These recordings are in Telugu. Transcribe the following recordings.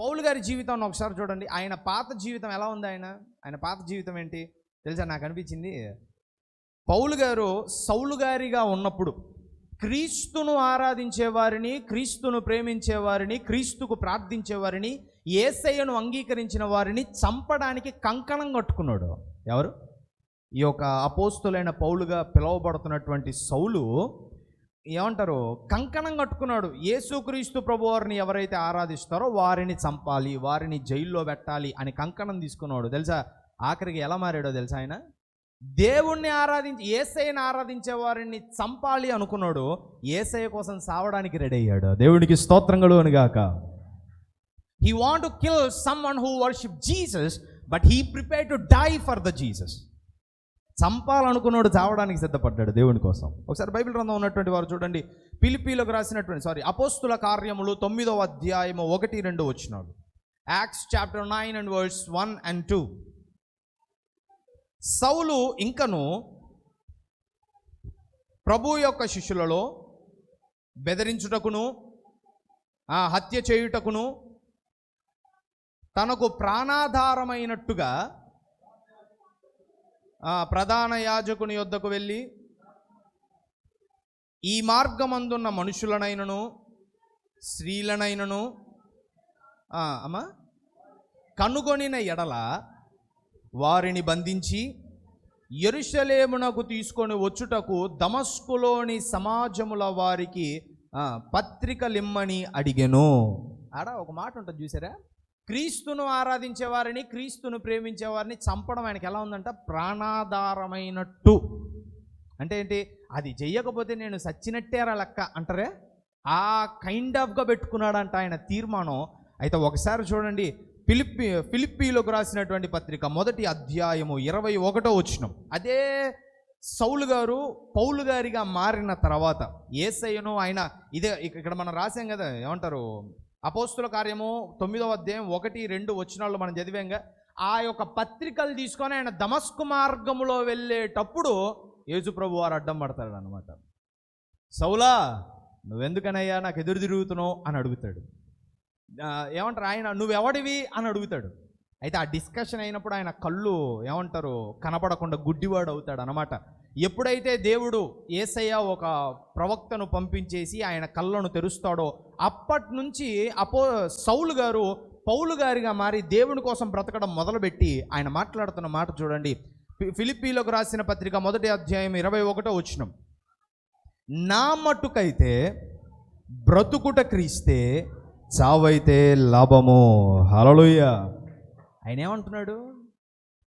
పౌలు గారి జీవితాన్ని ఒకసారి చూడండి. ఆయన పాత జీవితం ఎలా ఉంది? ఆయన పాత జీవితం ఏంటి తెలుసా? నాకు అనిపించింది, పౌలు గారు సౌలు గారిగా ఉన్నప్పుడు క్రీస్తును ఆరాధించేవారిని, క్రీస్తును ప్రేమించేవారిని, క్రీస్తుకు ప్రార్థించేవారిని, యేసయ్యను అంగీకరించిన వారిని చంపడానికి కంకణం కట్టుకున్నాడు. ఎవరు? ఈ యొక్క అపోస్తులైన పౌలుగా పిలువబడుతున్నటువంటి సౌలు ఏమంటారు, కంకణం కట్టుకున్నాడు. యేసుక్రీస్తు ప్రభువారిని ఎవరైతే ఆరాధిస్తారో వారిని చంపాలి, వారిని జైల్లో పెట్టాలి అని కంకణం తీసుకున్నాడు. తెలుసా ఆఖరికి ఎలా మారాడో తెలుసా? ఆయన దేవుణ్ణి ఆరాధించి యేసయ్యను ఆరాధించే వారిని చంపాలి అనుకున్నాడు. యేసయ్య కోసం సావడానికి రెడీ అయ్యాడు. దేవునికి స్తోత్రం కలుగును గాక. He want to kill someone who worship Jesus, but he prepared to die for the Jesus. చంపాలనుకున్నాడు, చావడానికి సిద్ధపడ్డాడు దేవుని కోసం. ఒకసారి బైబిల్ గ్రంథం ఉన్నటువంటి వారు చూడండి, ఫిలిప్పీలకు రాసినటువంటి అపోస్తుల కార్యములు 9వ అధ్యాయము 1-2 వచనాలు. Acts chapter 9 and verse 1 and 2. సౌలు ఇంకను ప్రభు యొక్క శిష్యులలో బెదిరించుటకును హత్య చేయుటకును తనకు ప్రాణాధారమైనట్టుగా ప్రధాన యాజకుని యొద్దకు వెళ్ళి ఈ మార్గమందున్న మనుషులనైనను స్త్రీలనైనను కనుగొనిన ఎడల వారిని బంధించి యెరూషలేమునకు తీసుకొని వచ్చుటకు దమస్కులోని సమాజముల వారికి పత్రికలిమ్మని అడిగెను. ఆడ ఒక మాట ఉంటుంది చూసారా, క్రీస్తును ఆరాధించే వారిని, క్రీస్తును ప్రేమించే వారిని చంపడం ఆయనకి ఎలా ఉందంట? ప్రాణాధారమైనట్టు. అంటే ఏంటి? అది చెయ్యకపోతే నేను సచ్చినట్టేరా లెక్క అంటారే, ఆ కైండ్ ఆఫ్గా పెట్టుకున్నాడంట ఆయన తీర్మానం. అయితే ఒకసారి చూడండి, ఫిలిప్పీలకు రాసినటువంటి పత్రిక 1వ అధ్యాయము 21వ వచనం. అదే సౌలు గారు పౌలు గారిగా మారిన తర్వాత యేసయ్యను ఆయన ఇదే ఇక్కడ మనం రాసాం కదా, ఏమంటారు, అపోస్తుల కార్యము 9వ అధ్యాయం 1-2 వచనాల్లో మనం చదివాంగా. ఆ యొక్క పత్రికలు తీసుకొని ఆయన దమస్కు మార్గములో వెళ్ళేటప్పుడు యేసు ప్రభు వారు అడ్డం పడతాడు అనమాట. సౌలా, నువ్వెందుకనయ్యా నాకు ఎదురు తిరుగుతున్నావు అని అడుగుతాడు. ఏమంటారు, ఆయన నువ్వెవడివి అని అడుగుతాడు. అయితే ఆ డిస్కషన్ అయినప్పుడు ఆయన కళ్ళు ఏమంటారు కనపడకుండా గుడ్డివాడు అవుతాడు అనమాట. ఎప్పుడైతే దేవుడు యేసయ్య ఒక ప్రవక్తను పంపించేసి ఆయన కళ్ళను తెరుస్తాడో అప్పటి నుంచి సౌలు గారు పౌలు గారిగా మారి దేవుని కోసం బ్రతకడం మొదలుపెట్టి ఆయన మాట్లాడుతున్న మాట చూడండి. ఫిలిప్పీలకు రాసిన పత్రిక 1వ అధ్యాయం 21వ వచనం. నా మట్టుకైతే బ్రతుకుట క్రీస్తే, చావైతే లాభము. హల్లెలూయా. ఆయన ఏమంటున్నాడు?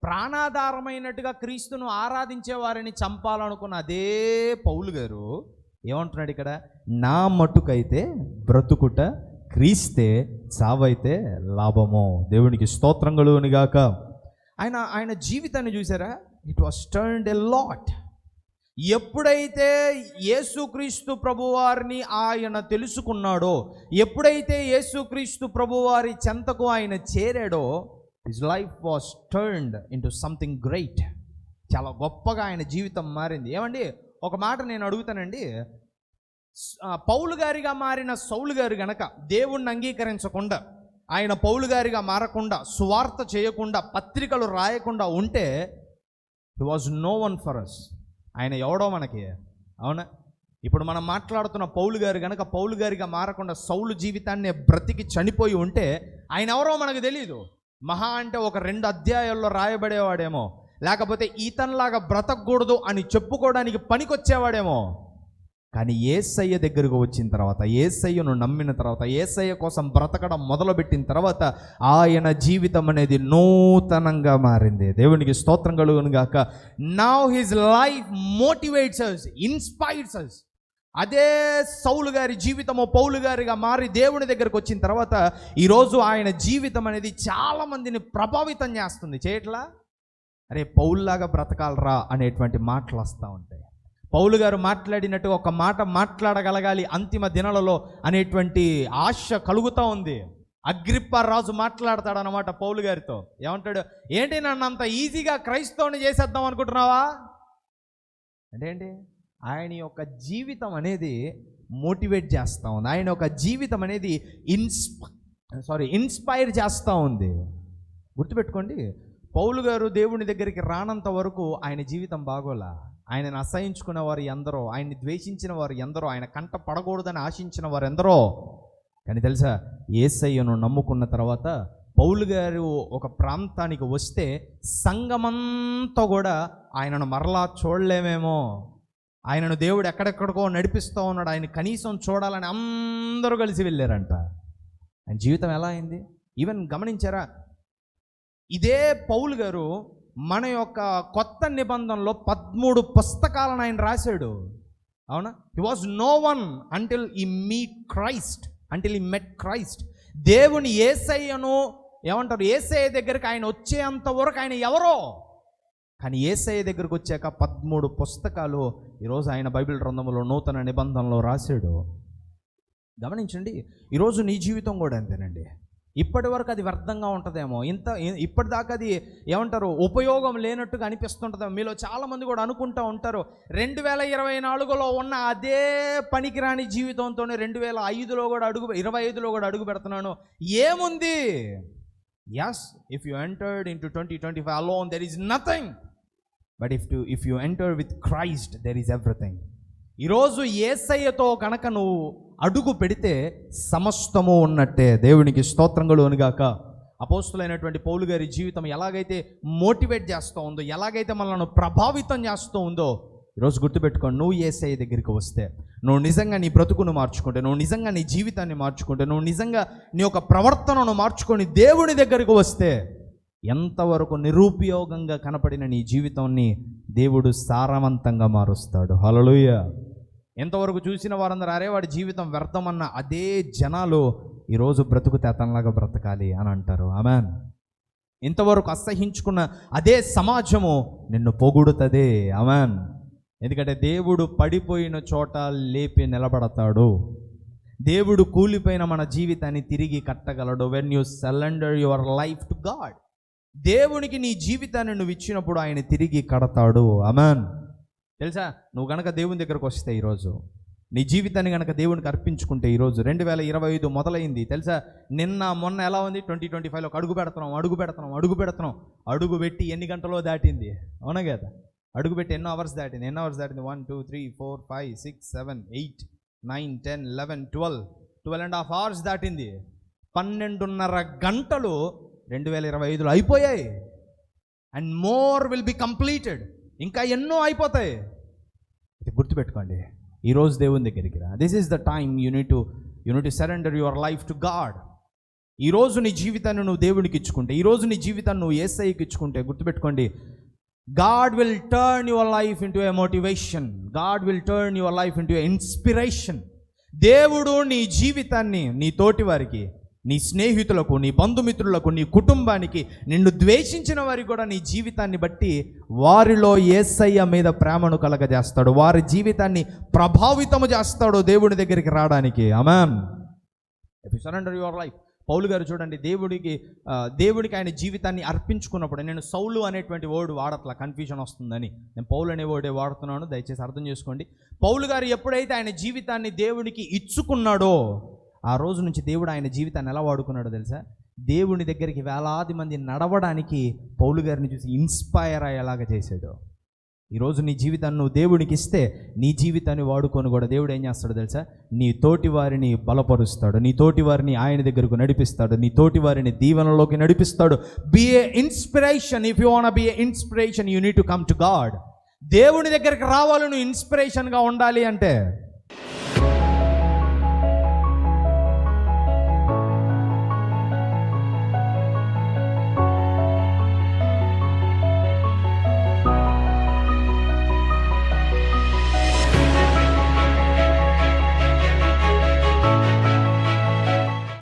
ప్రాణాధారమైనట్టుగా క్రీస్తును ఆరాధించే వారిని చంపాలనుకున్న అదే పౌలు గారు ఏమంటున్నాడు ఇక్కడ? నా మట్టుకైతే బ్రతుకుట క్రీస్తే, చావైతే లాభము. దేవునికి స్తోత్రం కలుగును గాక. ఆయన జీవితాన్ని చూసారా? It was turned a lot. ఎప్పుడైతే యేసుక్రీస్తు ప్రభువారిని ఆయన తెలుసుకున్నాడో, ఎప్పుడైతే యేసుక్రీస్తు ప్రభువారి చెంతకు ఆయన చేరాడో, his life was turned into something great. చాలా గొప్పగా ఆయన జీవితం మారింది. ఏమండి, ఒక మాట నేను అడుగుతానండి. పౌలు గారిగా మారిన సౌలు గారు గనక దేవుణ్ణి అంగీకరించకుండా, ఆయన పౌలు గారిగా మారకుండా, సువార్త చేయకుండా, పత్రికలు రాయకుండా ఉంటే he was no one for us. ఆయన ఎవడో మనకి, అవునా? ఇప్పుడు మనం మాట్లాడుతున్న పౌలు గారు గనక పౌలు గారిగా మారకుండా సౌలు జీవితాన్ని బ్రతికి చనిపోయి ఉంటే ఆయన ఎవరో మనకు తెలియదు. మహా అంటే ఒక 2 అధ్యాయాల్లో రాయబడేవాడేమో, లేకపోతే ఈతన్లాగా బ్రతకూడదు అని చెప్పుకోవడానికి పనికొచ్చేవాడేమో. కానీ యేసయ్య దగ్గరకు వచ్చిన తర్వాత, యేసయ్యను నమ్మిన తర్వాత, యేసయ్య కోసం బ్రతకడం మొదలుపెట్టిన తర్వాత ఆయన జీవితం అనేది నూతనంగా మారింది. దేవునికి స్తోత్రం కలుగును గాక. Now his life motivates us, inspires us. అదే సౌలు గారి జీవితము పౌలు గారిగా మారి దేవుని దగ్గరకు వచ్చిన తర్వాత ఈరోజు ఆయన జీవితం అనేది చాలా మందిని ప్రభావితం చేస్తుంది. చేయట్లా? అరే పౌలులాగా బ్రతకాలరా అనేటువంటి మాటలు వస్తూ ఉంటాయి. పౌలు గారు మాట్లాడినట్టు ఒక మాట మాట్లాడగలగాలి అంతిమ దినాలలో అనేటువంటి ఆశ కలుగుతూ ఉంది. అగ్రిప్ప రాజు మాట్లాడతాడు అన్నమాట పౌలు గారితో. ఏమంటాడు? ఏంటి నన్ను అంత ఈజీగా క్రైస్తవుని చేసేద్దాం అనుకుంటున్నావా అంటే ఏంటి? ఆయన యొక్క జీవితం అనేది మోటివేట్ చేస్తూ ఉంది. ఆయన యొక్క జీవితం అనేది ఇన్స్పైర్ చేస్తూ ఉంది. గుర్తుపెట్టుకోండి, పౌలు గారు దేవుని దగ్గరికి రానంత వరకు ఆయన జీవితం బాగోలా. ఆయనను అసహించుకున్న వారు ఎందరో, ఆయన్ని ద్వేషించిన వారు ఎందరో, ఆయన కంట పడకూడదని ఆశించిన వారు ఎందరో. కానీ తెలుసా, యేసయ్యను నమ్ముకున్న తర్వాత పౌలు గారు ఒక ప్రాంతానికి వస్తే సంఘమంతా కూడా ఆయనను మరలా చూడలేమేమో, ఆయనను దేవుడు ఎక్కడెక్కడికో నడిపిస్తూ ఉన్నాడు, ఆయన కనీసం చూడాలని అందరూ కలిసి వెళ్ళారంట. ఆయన జీవితం ఎలా అయింది? ఈవెన్ గమనించారా, ఇదే పౌలు గారు మన యొక్క కొత్త నిబంధనలో 13 పుస్తకాలను ఆయన రాశాడు. అవునా? He was no one until he meet Christ, until he met Christ. దేవుని యేసయ్యను ఏమంటారు, యేసయ్య దగ్గరికి ఆయన వచ్చేంత వరకు ఆయన ఎవరో, కానీ యేసయ్య దగ్గరికి వచ్చాక 13 పుస్తకాలు ఈరోజు ఆయన బైబిల్ గ్రంథంలో నూతన నిబంధనలో రాశాడు. గమనించండి, ఈరోజు నీ జీవితం కూడా అంతేనండి. ఇప్పటి వరకు అది వ్యర్థంగా ఉంటుందేమో, ఇప్పటిదాకా అది ఏమంటారు ఉపయోగం లేనట్టుగా అనిపిస్తుంటుందేమో. మీలో చాలామంది కూడా అనుకుంటూ ఉంటారు, 2024లో ఉన్న అదే పనికిరాని జీవితంతోనే 2005లో కూడా 25లో కూడా అడుగు పెడుతున్నాను, ఏముంది? Yes, if you entered into 2025 alone there is nothing, but if you enter with Christ there is everything. ఈరోజు యేసయ్యతో కనుక నువ్వు అడుగు పెడితే సమస్తము ఉన్నట్టే. దేవునికి స్తోత్రం కలుగునుగాక. అపోస్తులైనటువంటి పౌలు గారి జీవితం ఎలాగైతే మోటివేట్ చేస్తూ ఉందో, ఎలాగైతే మనల్ని ప్రభావితం చేస్తూ ఉందో, ఈరోజు గుర్తుపెట్టుకో, నువ్వు యేసయ్య దగ్గరికి వస్తే, నువ్వు నిజంగా నీ బ్రతుకును మార్చుకుంటే, నువ్వు నిజంగా నీ జీవితాన్ని మార్చుకుంటే, నువ్వు నిజంగా నీ యొక్క ప్రవర్తనను మార్చుకొని దేవుని దగ్గరికి వస్తే, ఎంతవరకు నిరుపయోగంగా కనపడిన నీ జీవితాన్ని దేవుడు సారవంతంగా మారుస్తాడు. హల్లెలూయా. ఎంతవరకు చూసిన వారందరూ అరే వాడి జీవితం వ్యర్థమన్న అదే జనాలు ఈరోజు బ్రతుకు తేతనలాగా బ్రతకాలి అని అంటారు. ఆమేన్. ఇంతవరకు అసహించుకున్న అదే సమాజము నిన్ను పొగుడుతుంది. ఆమేన్. ఎందుకంటే దేవుడు పడిపోయిన చోట లేపి నిలబడతాడు. దేవుడు కూలిపోయిన మన జీవితాన్ని తిరిగి కట్టగలడు. When you surrender your life to God, దేవునికి నీ జీవితాన్ని నువ్వు ఇచ్చినప్పుడు ఆయన తిరిగి కడతాడు. ఆమేన్. తెలుసా, నువ్వు గనక దేవుని దగ్గరకు వస్తే, ఈరోజు నీ జీవితాన్ని గనక దేవునికి అర్పించుకుంటే, ఈరోజు 2025 మొదలైంది. తెలుసా, నిన్న మొన్న ఎలా ఉంది? 2025లోకి అడుగు పెడుతున్నాం. అడుగు పెట్టి ఎన్ని గంటలో దాటింది? అవునా కదా? అడుగు పెట్టి ఎన్నో అవర్స్ దాటింది? 1 2 3 4 5 6 7 8 9 10 11 12.5 hours దాటింది. 12.5 గంటలు 2025లో అయిపోయాయి. And more will be completed. ఇంకా ఎన్నో అయిపోతాయి. ఇది గుర్తుపెట్టుకోండి. ఈరోజు దేవుని దగ్గరికి రా. This is the time you need to surrender your life to God. ఈరోజు నీ జీవితాన్ని నువ్వు దేవునికి ఇచ్చుకుంటే, ఈరోజు నీ జీవితాన్ని నువ్వు యేసయ్యకి ఇచ్చుకుంటే, గుర్తుపెట్టుకోండి, God will turn your life into a motivation. God will turn your life into a inspiration. దేవుడు నీ జీవితాన్ని నీ తోటి వారికి, నీ స్నేహితులకు, నీ బంధుమిత్రులకు, నీ కుటుంబానికి, నిన్ను ద్వేషించిన వారికి కూడా నీ జీవితాన్ని బట్టి వారిలో యేసయ్య మీద ప్రేమను కలగజేస్తాడు. వారి జీవితాన్ని ప్రభావితము చేస్తాడు దేవుని దగ్గరికి రావడానికి. ఆమేన్. If you surrender your life. పౌలు గారు చూడండి, దేవుడికి ఆయన జీవితాన్ని అర్పించుకున్నప్పుడు, నేను సౌలు అనేటువంటి వర్డ్ వాడట్లా, కన్ఫ్యూజన్ వస్తుందని, నేను పౌలు అనే వర్డే వాడుతున్నాను, దయచేసి అర్థం చేసుకోండి. పౌలు గారు ఎప్పుడైతే ఆయన జీవితాన్ని దేవునికి ఇచ్చుకున్నాడో, ఆ రోజు నుంచి దేవుడు ఆయన జీవితాన్ని ఎలా వాడుకున్నాడో తెలుసా? దేవుని దగ్గరికి వేలాది మంది నడవడానికి పౌలు గారిని చూసి ఇన్స్పైర్ అయ్యేలాగా చేశాడు. ఈరోజు నీ జీవితాన్ని నువ్వు దేవునికి ఇస్తే, నీ జీవితాన్ని వాడుకొని కూడా దేవుడు ఏం చేస్తాడో తెలుసా? నీ తోటి వారిని బలపరుస్తాడు, నీ తోటి వారిని ఆయన దగ్గరకు నడిపిస్తాడు, నీ తోటి వారిని దీవెనలోకి నడిపిస్తాడు. Be a inspiration. If you want be a inspiration, you need to come to God. దేవుని దగ్గరికి రావాలి నువ్వు ఇన్స్పిరేషన్గా ఉండాలి అంటే.